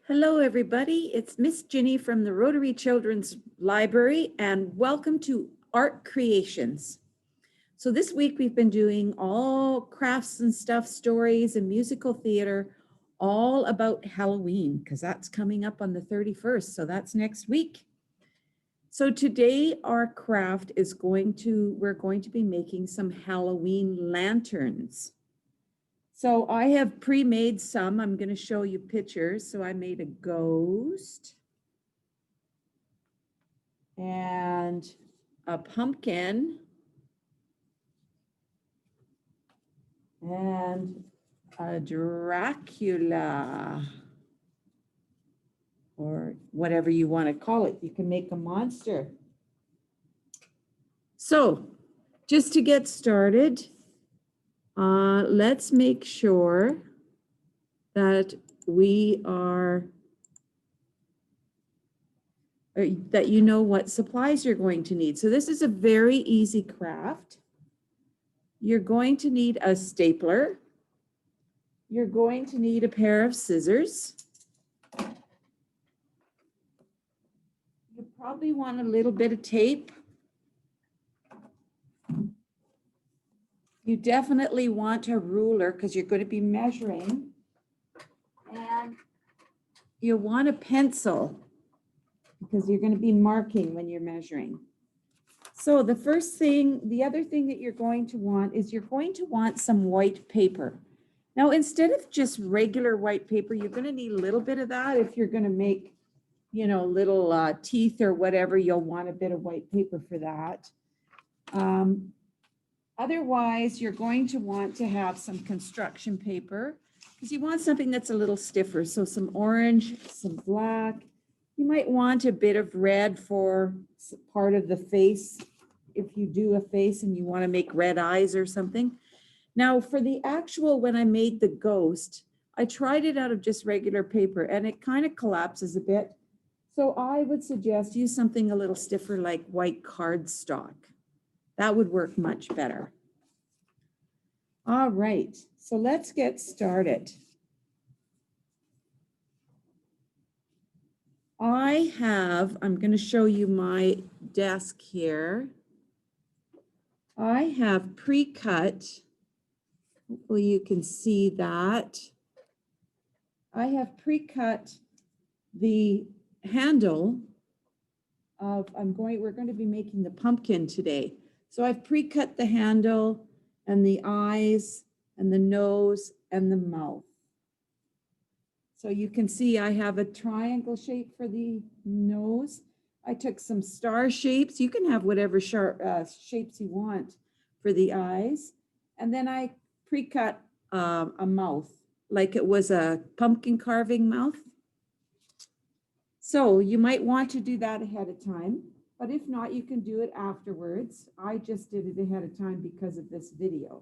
Hello, everybody. It's Miss Ginny from the Rotary Children's Library, and welcome to Art Creations. So this week we've been doing all crafts and stuff, stories and musical theater, all about Halloween, because that's coming up on the 31st. So that's next week. So today our craft is we're going to be making some Halloween lanterns. So I have pre-made some. I'm going to show you pictures. So I made a ghost and a pumpkin and a Dracula, or whatever you want to call it. You can make a monster. So just to get started, let's make sure that that you know what supplies you're going to need. So this is a very easy craft. You're going to need a stapler. You're going to need a pair of scissors. You probably want a little bit of tape. You definitely want a ruler because you're going to be measuring. And you want a pencil because you're going to be marking when you're measuring. So the other thing that you're going to want is you're going to want some white paper. Now, instead of just regular white paper, you're going to need a little bit of that. If you're going to make, little teeth or whatever, you'll want a bit of white paper for that. Otherwise, you're going to want to have some construction paper because you want something that's a little stiffer. So some orange, some black. You might want a bit of red for part of the face. If you do a face and you want to make red eyes or something. Now for the actual, when I made the ghost, I tried it out of just regular paper and it kind of collapses a bit. So I would suggest use something a little stiffer like white cardstock. That would work much better. All right, so let's get started. I'm going to show you my desk here. I have pre-cut, hopefully you can see that. I have pre-cut the handle of, we're going to be making the pumpkin today. So I've pre-cut the handle and the eyes and the nose and the mouth. So you can see I have a triangle shape for the nose. I took some star shapes. You can have whatever shapes you want for the eyes. And then I pre-cut a mouth like it was a pumpkin carving mouth. So you might want to do that ahead of time, but if not, you can do it afterwards. I just did it ahead of time because of this video.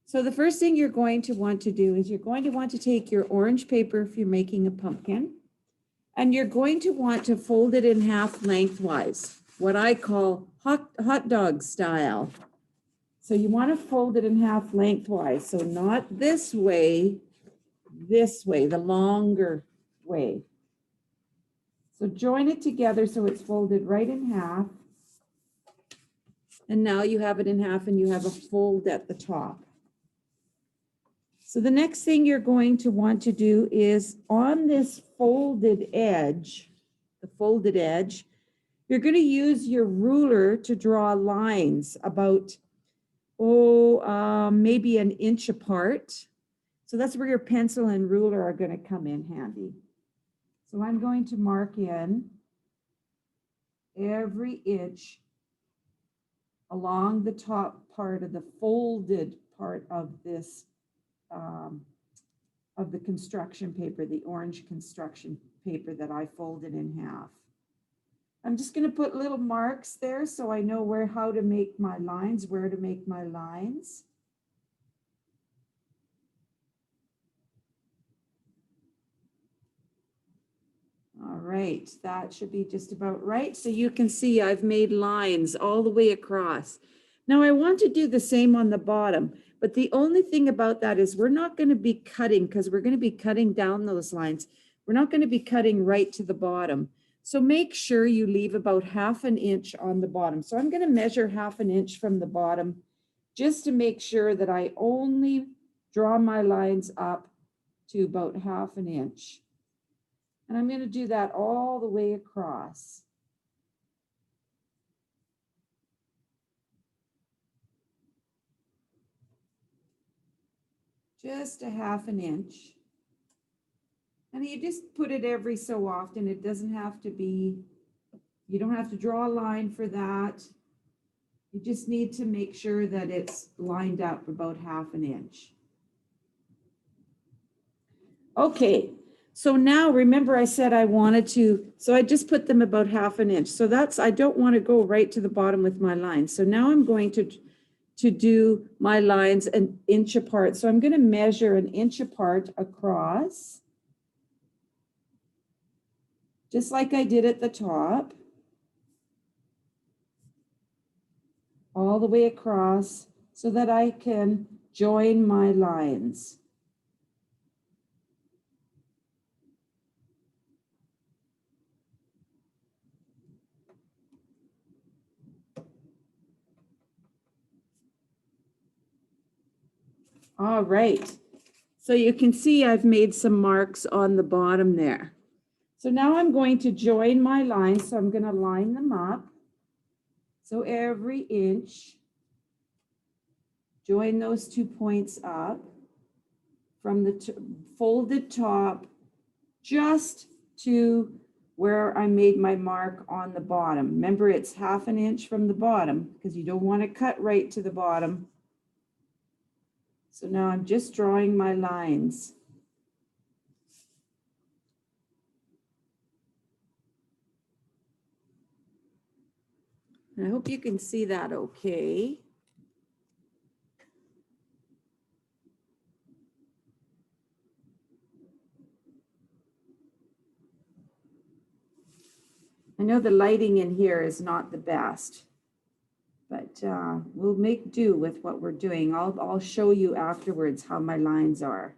So the first thing you're going to want to do is you're going to want to take your orange paper if you're making a pumpkin, and you're going to want to fold it in half lengthwise, what I call hot dog style. So you want to fold it in half lengthwise. So not this way, the longer way. So join it together so it's folded right in half. And now you have it in half and you have a fold at the top. So the next thing you're going to want to do is on this folded edge, you're going to use your ruler to draw lines about, maybe an inch apart. So that's where your pencil and ruler are going to come in handy. So I'm going to mark in every inch along the top part of the folded part of this of the construction paper, the orange construction paper that I folded in half. I'm just going to put little marks there so I know where to make my lines. All right, that should be just about right. So you can see I've made lines all the way across. Now I want to do the same on the bottom, But the only thing about that is we're not going to be cutting, because we're going to be cutting down those lines. We're not going to be cutting right to the bottom. So make sure you leave about 1/2 inch on the bottom. So I'm going to measure 1/2 inch from the bottom just to make sure that I only draw my lines up to about 1/2 inch. And I'm going to do that all the way across. Just 1/2 inch. And you just put it every so often. It doesn't have to be, you don't have to draw a line for that. You just need to make sure that it's lined up about 1/2 inch. Okay, so now remember I said I wanted to, so I just put them about 1/2 inch. So that's, I don't want to go right to the bottom with my line. So now I'm going to do my lines an inch apart. So I'm going to measure an inch apart across, just like I did at the top, all the way across so that I can join my lines. All right, so you can see I've made some marks on the bottom there. So now I'm going to join my lines. So I'm going to line them up. So every inch, join those 2 points up from the folded top just to where I made my mark on the bottom. Remember, it's 1/2 inch from the bottom because you don't want to cut right to the bottom. So now I'm just drawing my lines. And I hope you can see that okay. I know the lighting in here is not the best, but we'll make do with what we're doing. I'll show you afterwards how my lines are.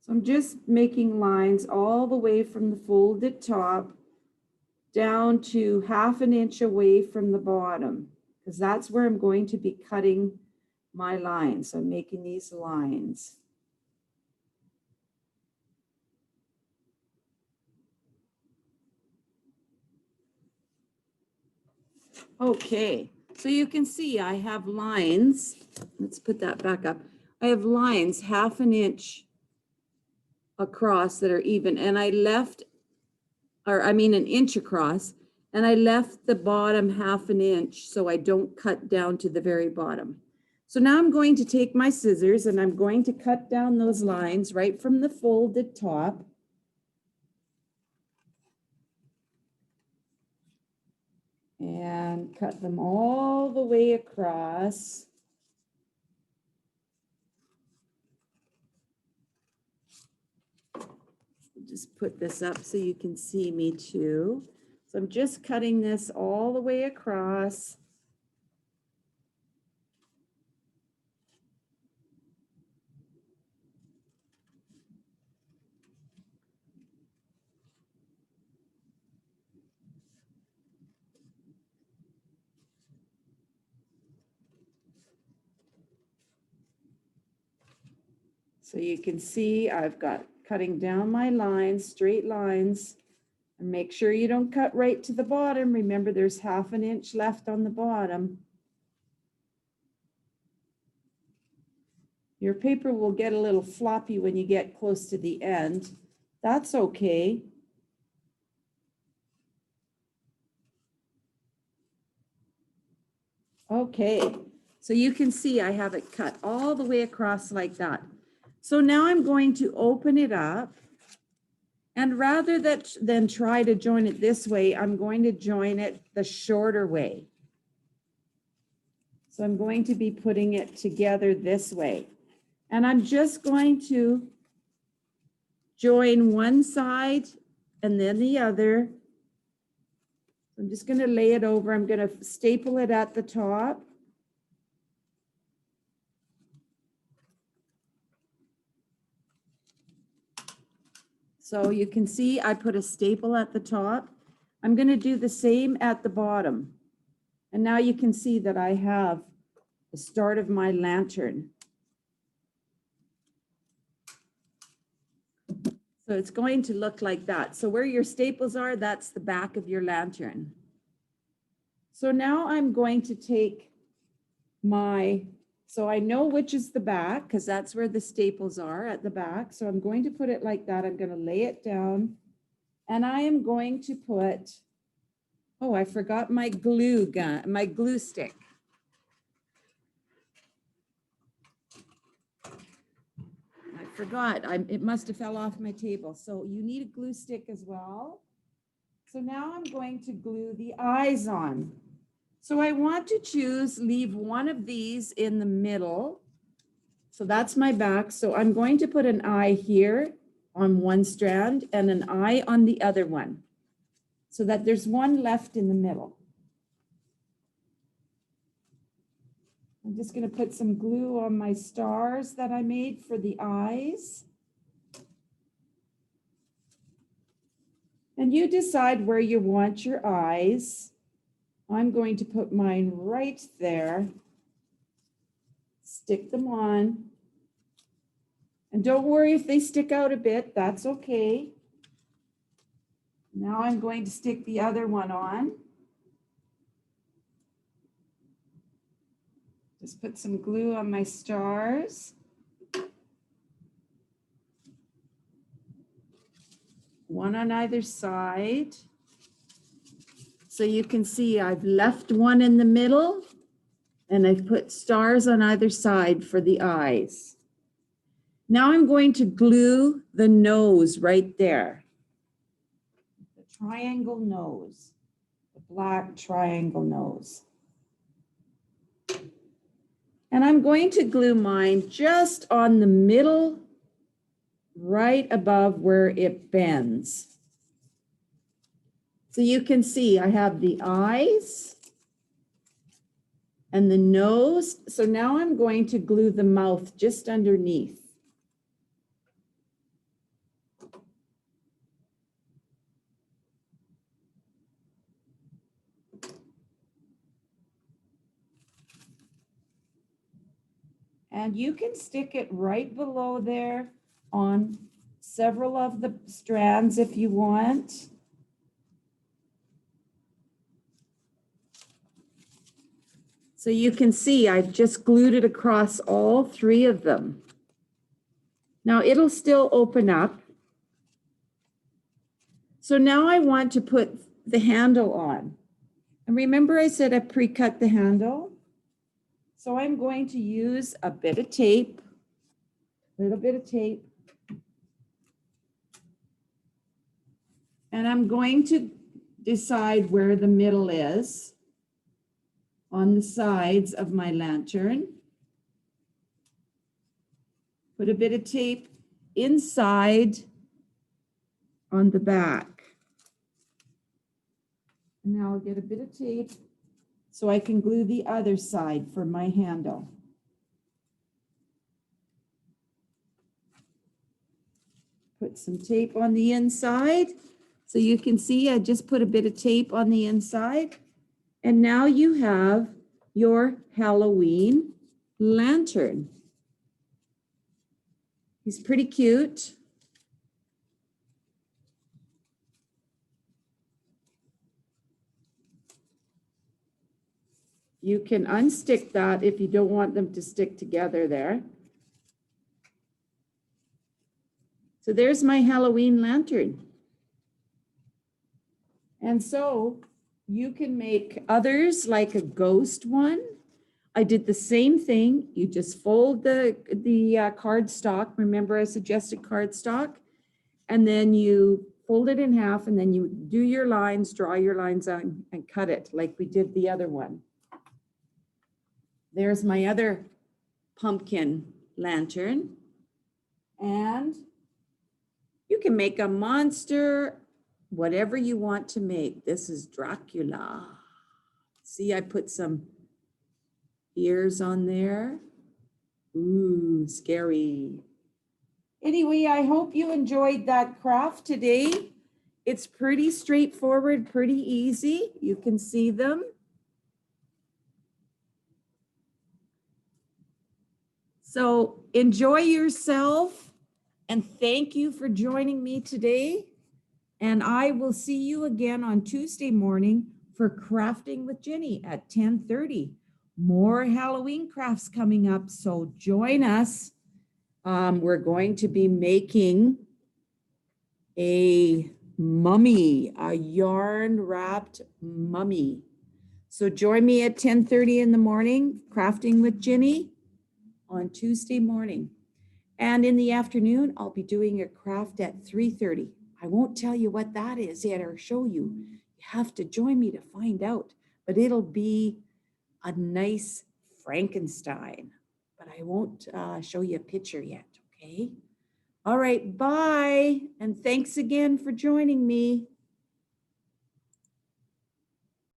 So I'm just making lines all the way from the folded top down to 1/2 inch away from the bottom, because that's where I'm going to be cutting my lines. So I'm making these lines. Okay, so you can see I have lines. Let's put that back up. I have lines 1/2 inch across that are even, and I left, or I mean an inch across, and I left the bottom 1/2 inch so I don't cut down to the very bottom. So now I'm going to take my scissors and I'm going to cut down those lines right from the folded top. And cut them all the way across. Just put this up so you can see me too. So I'm just cutting this all the way across. So you can see I've got cutting down my lines, straight lines, and make sure you don't cut right to the bottom. Remember, there's 1/2 inch left on the bottom. Your paper will get a little floppy when you get close to the end. That's okay. Okay, so you can see I have it cut all the way across like that. So now I'm going to open it up, and rather than try to join it this way, I'm going to join it the shorter way. So I'm going to be putting it together this way. And I'm just going to join one side and then the other I'm just going to lay it over. I'm going to staple it at the top. So you can see I put a staple at the top. I'm going to do the same at the bottom. And now you can see that I have the start of my lantern. So it's going to look like that. So where your staples are, that's the back of your lantern. So now I'm going to take so I know which is the back because that's where the staples are at the back. So I'm going to put it like that. I'm going to lay it down and I am going to put, oh, I forgot my glue gun, my glue stick. I forgot, it must have fell off my table. So you need a glue stick as well. So now I'm going to glue the eyes on. So I want to leave one of these in the middle. So that's my back. So I'm going to put an eye here on one strand and an eye on the other one so that there's one left in the middle. I'm just going to put some glue on my stars that I made for the eyes. And you decide where you want your eyes. I'm going to put mine right there. Stick them on. And don't worry if they stick out a bit, that's okay. Now I'm going to stick the other one on. Just put some glue on my stars. One on either side. So you can see I've left one in the middle and I've put stars on either side for the eyes. Now I'm going to glue the nose right there. The triangle nose, the black triangle nose. And I'm going to glue mine just on the middle, right above where it bends. So you can see I have the eyes and the nose. So now I'm going to glue the mouth just underneath. And you can stick it right below there on several of the strands if you want. So you can see I've just glued it across all three of them. Now it'll still open up. So now I want to put the handle on. And remember I said I pre-cut the handle? So I'm going to use a bit of tape, a little bit of tape. And I'm going to decide where the middle is on the sides of my lantern. Put a bit of tape inside on the back. And now I'll get a bit of tape so I can glue the other side for my handle. Put some tape on the inside. So you can see I just put a bit of tape on the inside. And now you have your Halloween lantern. He's pretty cute. You can unstick that if you don't want them to stick together there. So there's my Halloween lantern. And so you can make others like a ghost one. I did the same thing. You just fold the cardstock. Remember I suggested cardstock. And then you fold it in half and then you do your lines, draw your lines on and cut it like we did the other one. There's my other pumpkin lantern. And you can make a monster whatever you want to make. This is Dracula. See, I put some ears on there. Ooh, scary. Anyway, I hope you enjoyed that craft today. It's pretty straightforward, pretty easy. You can see them. So enjoy yourself, and thank you for joining me today. And I will see you again on Tuesday morning for Crafting with Ginny at 10:30. More Halloween crafts coming up, so join us. We're going to be making a mummy, a yarn wrapped mummy. So join me at 10:30 in the morning, Crafting with Ginny on Tuesday morning. And in the afternoon, I'll be doing a craft at 3:30. I won't tell you what that is yet or show you. You have to join me to find out, but it'll be a nice Frankenstein, but I won't show you a picture yet, okay? All right, bye. And thanks again for joining me.